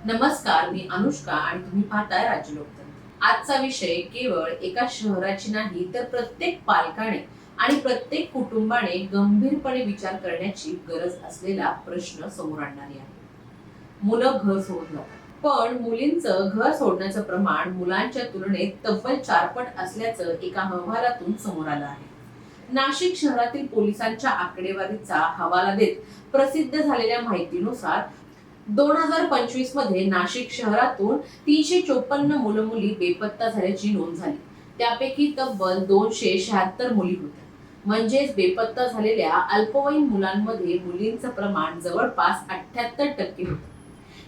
नमस्कार, मी अनुष्का आणि तुम्ही पाहताय राज्य लोकतंत्र। आजचा विषय केवळ एका शहराची नाही तर प्रत्येक पालकाने आणि प्रत्येक कुटुंबाने गंभीरपणे विचार करण्याची गरज असलेला प्रश्न समोर आणणारी आहे। मुलं घर सोडून जातात, पण मुलींचं घर सोडण्याचं प्रमाण मुलांच्या तुलनेत तब्बल 4 पट असल्याचं एका अहवालातून समोर आलं आहे। नाशिक शहरातील पोलिसांच्या आकडेवारीचा हवाला देत प्रसिद्ध झालेल्या माहितीनुसार 2025 मध्ये नाशिक शहरातून 354 मुलं मुली बेपत्ता झाल्याची नोंद झाली। त्यापैकी तब्बल 276 मुली होत्या। म्हणजेच बेपत्ता झालेल्या अल्पवयीन मुलांमध्ये मुलींचं प्रमाण जवळपास 78% होतं।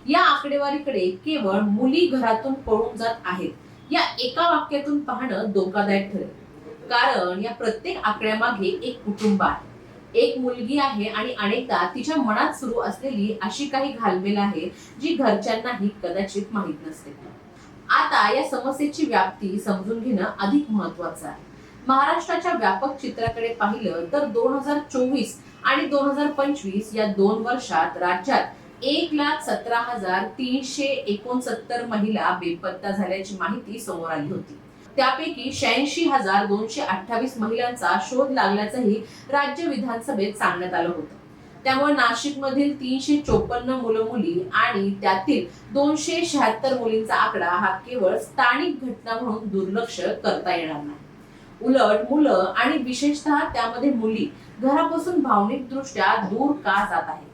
या आकडेवारीकडे केवळ मुली घरातून पळून जात आहेत या एका वाक्यातून पाहणं धोकादायक ठरेल, कारण या प्रत्येक आकड्यामागे एक कुटुंब आहे, एक मुलगी आहे आणि अनेकदा तिच्या मनात सुरू असलेली अशी काही घालमेल आहे जी घरच्यांनाही कदाचित माहित नसते। आता या समस्येची व्याप्ती समजून घेणं अधिक महत्त्वाचं आहे। महाराष्ट्राच्या व्यापक चित्राकडे पाहिलं तर 2024 आणि 2025 या 2 वर्षात राज्यात 1,17,369 महिला बेपत्ता झाल्याची माहिती समोर आली होती। त्यापैकी 86,228 महिलांचा शोध लागल्याचंही राज्य विधानसभेत सांगण्यात आलं होतं। त्यामुळे नाशिकमधील 354 मुलं मुली आणि त्यातील 276 मुलींचा आकडा हा केवळ स्थानिक घटना म्हणून दुर्लक्ष करता येणार नाही। उलट मुलं आणि विशेषतः त्यामध्ये मुली घरापासून भावनिकदृष्ट्या दूर का जात आहेत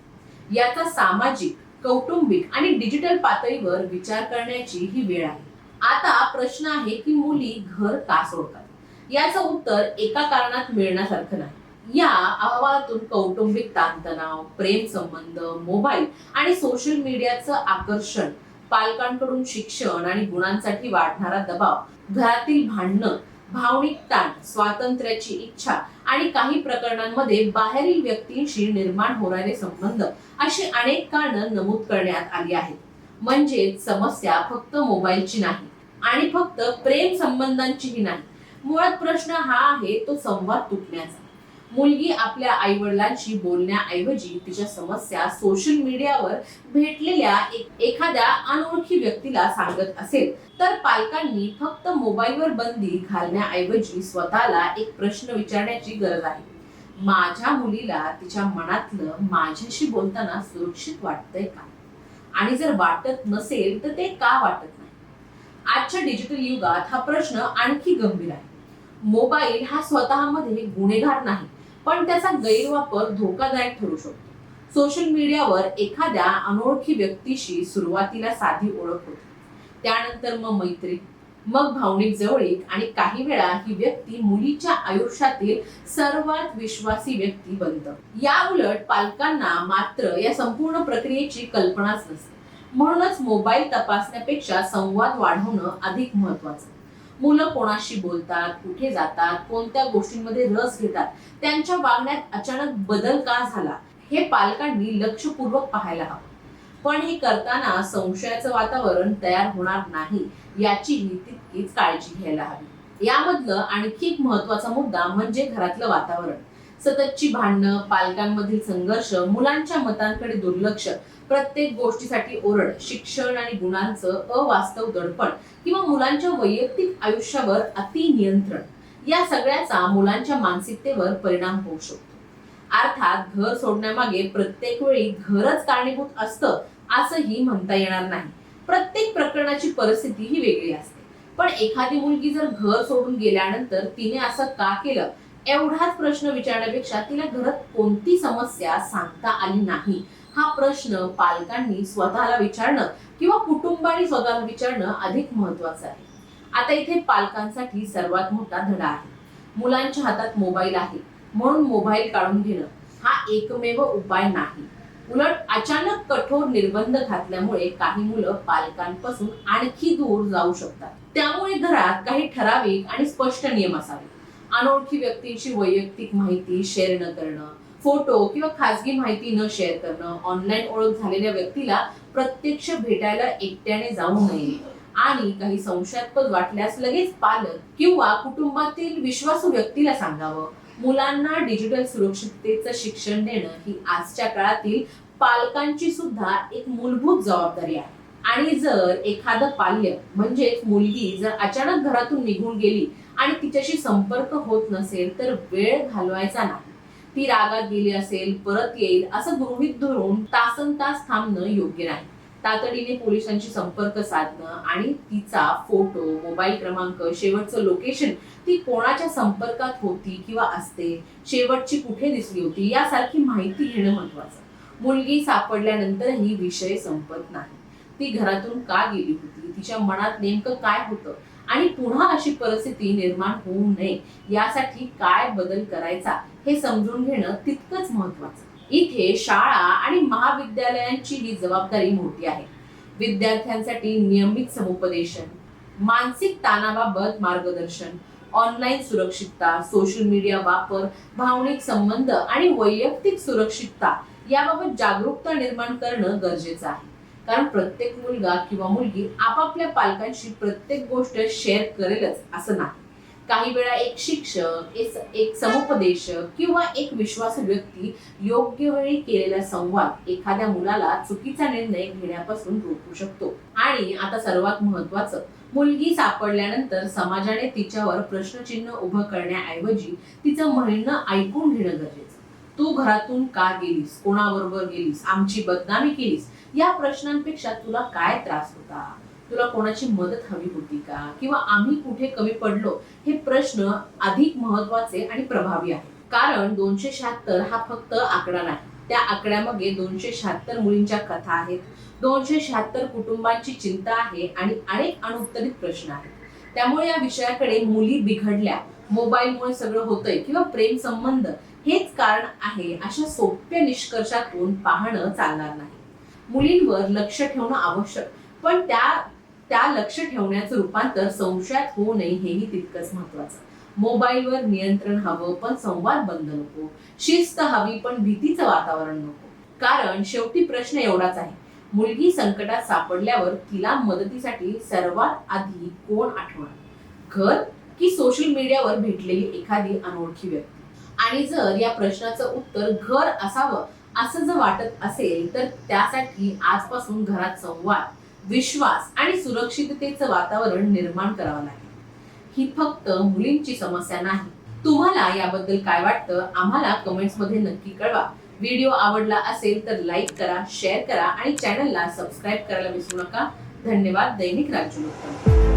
याचा सामाजिक, कौटुंबिक आणि डिजिटल पातळीवर विचार करण्याची ही वेळ आहे। आता प्रश्न आहे की मुली घर का सोडतात? याचं उत्तर एका कारणात मिळण्यासारखं नाही। या अहवालातून कौटुंबिक ताणतणाव, प्रेम संबंध, मोबाईल आणि सोशल मीडियाचं आकर्षण, पालकांकडून शिक्षण आणि गुणांसाठी वाढणारा दबाव, घरातील भांडणं, भावनिक ताण, स्वातंत्र्याची इच्छा आणि काही प्रकरणांमध्ये बाहेरील व्यक्तींशी निर्माण होणारे संबंध अशी अनेक कारणं नमूद करण्यात आली आहेत। म्हणजेच समस्या फक्त मोबाईलची नाही आणि फक्त प्रेम संबंधांचीही नाही। मुळात प्रश्न हा आहे तो संवाद तुटण्याचा। मुलगी आपल्या आई-वडिलांशी बोलण्याऐवजी तिच्या समस्या सोशल मीडियावर भेटलेल्या एखाद्या अनोळखी व्यक्तीला सांगत असेल तर पालकांनी फक्त मोबाईलवर बंदी घालण्याऐवजी स्वतःला एक प्रश्न विचारण्याची गरज आहे। माझ्या मुलीला तिच्या मनातलं माझ्याशी बोलताना सुरक्षित वाटतंय का? आणि जर वाटत नसेल तर ते का वाटत नाही? आजच्या डिजिटल युगात हा प्रश्न आणखी गंभीर आहे। मोबाईल हा स्वतःमध्ये गुन्हेगार नाही, पण त्याचा गैरवापर धोकादायक ठरू शकतो। सोशल मीडियावर एखाद्या अनोळखी व्यक्तीशी सुरुवातीला साधी ओळख होते, त्यानंतर मग मैत्री, मग भावनिक जवळीक आणि काही वेळा ही व्यक्ती मुलीच्या आयुष्यातील सर्वात विश्वासी व्यक्ती बनतं। या उलट पालकांना मात्र या संपूर्ण प्रक्रियेची कल्पनाच नसते। म्हणूनच मोबाईल तपासण्यापेक्षा संवाद वाढवणं अधिक महत्त्वाचं। मुलं कोणाशी बोलतात, कुठे जातात, कोणत्या गोष्टींमध्ये रस घेतात, त्यांच्या वागण्यात अचानक बदल का झाला हे पालकांनी लक्षपूर्वक पाहायला हवं। पण हे करताना संशयाचं वातावरण तयार होणार नाही याचीही तितकीच काळजी घ्यायला हवी। यामधलं आणखी एक महत्त्वाचा मुद्दा म्हणजे घरातलं वातावरण। सततची भांडणं, पालकांमधील संघर्ष, मुलांच्या मतांकडे दुर्लक्ष, प्रत्येक गोष्टीसाठी ओरड, शिक्षण आणि गुणांचं अवास्तव दडपण किंवा मुलांच्या वैयक्तिक आयुष्यावर अति नियंत्रण, या सगळ्याचा मुलांच्या मानसिकतेवर परिणाम होऊ शकतो। अर्थात घर सोडण्यामागे प्रत्येक वेळी घरच कारणीभूत असतं असंही म्हणता येणार नाही। प्रत्येक प्रकरणाची परिस्थिती ही वेगळी असते। पण एखादी मुलगी जर घर सोडून गेल्यानंतर तिने असं का केलं एवढाच प्रश्न विचारण्यापेक्षा तिला घरात कोणती समस्या सांगता आली नाही हा प्रश्न पालकांनी स्वतःला विचारणं किंवा कुटुंबाने स्वतःला विचारणं अधिक महत्त्वाचं आहे। आता इथे पालकांसाठी सर्वात मोठा धडा आहे। मुलांच्या हातात मोबाईल आहे म्हणून मोबाईल काढून घेणं हा एकमेव उपाय नाही। उलट अचानक कठोर निर्बंध घातल्यामुळे काही मुलं पालकांपासून आणखी दूर जाऊ शकतात। त्यामुळे घरात काही ठराविक आणि स्पष्ट नियम असावे। अनोळखी व्यक्तींची वैयक्तिक माहिती शेअर न करणं, फोटो किंवा खासगी माहिती न शेअर करणं, ऑनलाईन ओळख झालेल्या व्यक्तीला प्रत्यक्ष भेटायला एकट्याने जाऊ नये आणि काही संशयास्पद वाटल्यास लगेच पालक किंवा कुटुंबातील विश्वासू व्यक्तीला सांगावं। मुलांना डिजिटल सुरक्षिततेचं शिक्षण देणं ही आजच्या काळातील पालकांची सुद्धा एक मूलभूत जबाबदारी आहे। आणि जर एखादं पाल्य म्हणजेच मुलगी जर अचानक घरातून निघून गेली आणि तिच्याशी संपर्क होत नसेल तर वेळ घालवायचा नाही. ती रागात गेली असेल, परत येईल असं गृहीत धरून तासनतास थांबणं योग्य नाही. तातडीने पोलिसांशी संपर्क साधणं आणि तिचा फोटो, मोबाईल क्रमांक, शेवटचं लोकेशन, ती कोणाच्या संपर्कात होती किंवा असते, शेवटची कुठे दिसली होती यासारखी माहिती घेणं महत्वाचं. मुलगी सापडल्यानंतरही विषय संपत नाही. ती घरातून का गेली होती, तिच्या मनात नेमकं काय होतं आणि पुन्हा अशी परिस्थिती निर्माण होऊ नये यासाठी काय बदल करायचा हे समजून घेणं तितकंच महत्वाचं. इथे शाळा आणि महाविद्यालयांची ही जबाबदारी मोठी आहे. विद्यार्थ्यांसाठी नियमित समुपदेशन, मानसिक ताणाबाबत मार्गदर्शन, ऑनलाईन सुरक्षितता, सोशल मीडिया वापर, भावनिक संबंध आणि वैयक्तिक सुरक्षितता याबाबत जागरूकता निर्माण करणं गरजेचं आहे. कारण प्रत्येक मुलगा किंवा मुलगी आपापल्या पालकांशी प्रत्येक गोष्ट शेअर करेलच असं नाही. काही वेळा एक शिक्षक, एक समुपदेशक किंवा एक विश्वासू व्यक्ती योग्य वेळी केलेला संवाद एखाद्या मुलाला चुकीचा निर्णय घेण्यापासून रोखू शकतो. आणि आता सर्वात महत्वाचं, मुलगी सापडल्यानंतर समाजाने तिच्यावर प्रश्नचिन्ह उभं करण्याऐवजी तिचं म्हणणं ऐकून घेणं गरजेचं. तू घरातून का गेलीस, कोणाबरोबर गेलीस, आमची बदनामी केलीस या प्रश्नांपेक्षा तुला काय त्रास होता, तुला कोणाची मदत हवी होती का, किंवा आम्ही कुठे कमी पडलो, हे प्रश्न अधिक महत्वाचे आणि प्रभावी आहेत. कारण 276 हा फक्त आकडा नाही, त्या आकड्यामागे 276 मुलींच्या कथा आहेत, 276 कुटुंबांची चिंता आहे आणि अनेक अनुत्तरित प्रश्न आहेत. त्यामुळे या विषयाकडे मुली बिघडल्या, मोबाईलमुळे सगळं होतंय किंवा प्रेम संबंध हेच कारण आहे अशा सोप्या निष्कर्षातून पाहणं चालणार नाही. मुलींवर लक्ष ठेवणं आवश्यक, पण त्या लक्ष ठेवण्याचं रूपांतर संशयात होऊ नये हेही तितकंच महत्वाचं. मोबाईलवर नियंत्रण हवं पण संवाद बंद नको, शिस्त हवी पण भीतीचं वातावरण नको. कारण शेवटी प्रश्न एवढाच आहे, मुलगी संकटात सापडल्यावर तिला मदतीसाठी सर्वात आधी कोण आठवणार, घर की सोशल मीडियावर भेटलेली एखादी अनोळखी व्यक्ती? आणि जर या प्रश्नाचं उत्तर घर असावं असं जर वाटत असेल तर त्यासाठी आजपासून घरात संवाद, विश्वास आणि सुरक्षिततेचं वातावरण निर्माण करावं लागेल. ही फक्त मुलींची समस्या नाही. तुम्हाला याबद्दल काय वाटतं आम्हाला कमेंट्स मध्ये नक्की कळवा. व्हिडिओ आवडला असेल तर लाईक करा, शेअर करा आणि चॅनलला सबस्क्राईब करायला विसरू नका. धन्यवाद. दैनिक राज्यलोक.